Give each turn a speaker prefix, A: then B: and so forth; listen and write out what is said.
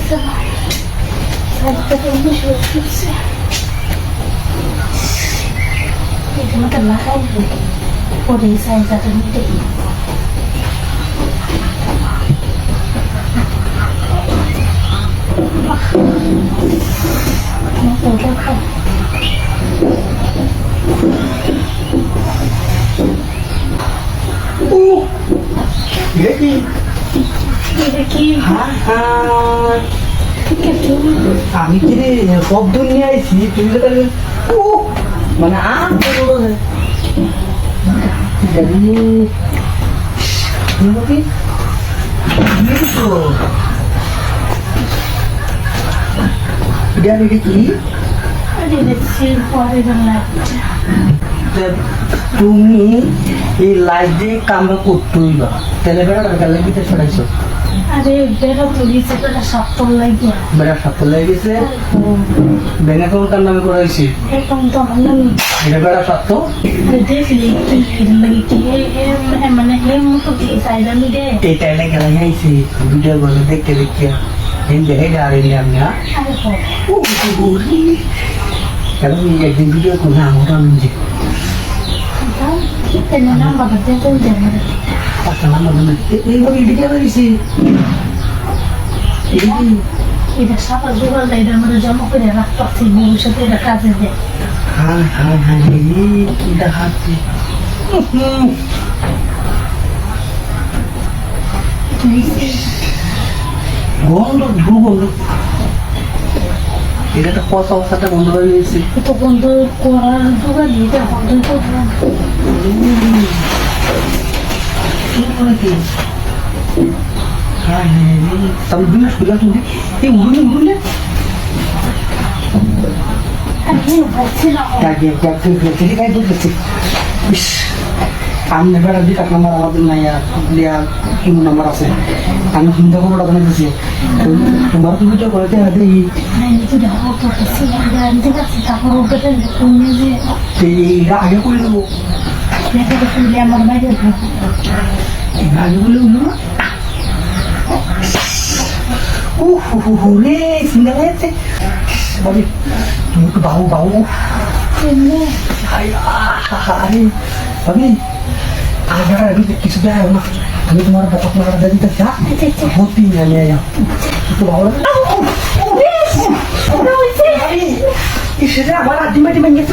A: Itu mah telah kan. Pode saya satu minit.
B: আমি কি রে শব্দ নিয়ে আইছি তুমি তো মানে তুমি এই লাইট দিয়ে কামরা করতেই বা তাহলে বেড়া গেলে ভিতরে ছড়াইছো
A: আরে বেড়া পুলিশে বেড়া সাপ্তল লাগে
B: বেড়া সাপ্তল লেগে গেছে বেঙ্গা কেমন কার নামে করাইছি
A: একদম তো আমার নাম
B: এটা বেড়া সত্য
A: দেখলি লাগে কি মানে এই মতো কি সাইডা মিলে
B: এই টাইলে গেলে আইছি ভিডিও গুলো দেখতে দেখিয়া এই দেখে গাড়ি নিয়ে আমি
A: আরে
B: কেন একদিন ভিডিও করে আমার নিজে
A: তেনে নাম বাবাতে তো দেন
B: পাঁচটা নাম্বার এইভাবে এদিকে বেরিয়েছি
A: এটা সাপা জোগাড় দেয় এটা আমরা জমা করে রাখতে ভবিষ্যতে এটা কাজে দেয়
B: হ্যাঁ হ্যাঁ হ্যাঁ কি দেখাচ্ছি গন্ধ দুর্গন্ধ এটা তো কষা অবস্থাটা বন্ধ হয়ে গেছে
A: তো বন্ধ করার জোগাড় দিয়ে এটা বন্ধ করবো
B: হ্যাঁ হ্যাঁ তবে বিনা সুবিধা তুমি এই উড়ুলে উড়ুলে
A: আমি বলছি না
B: আমি বেড়া দিক এক নম্বর আমাদের নাই কি নাম্বার আছে আমি চিন্তা করবো ওখানে দিচ্ছি তোমার তুমি তো করে এই আগে করে দেবো
A: আমার বাইরে
B: আগে বলে উঠবো রে চিন্তা হয়েছে তুমি একটু বাবু বাবু আমি কিছু দেয় না আমি তোমার বকত মারা দিয়ে দিতে চা ভর্তি নিয়ে যাও একটু ভালো লাগে আমার আদিমাটি ভেঙে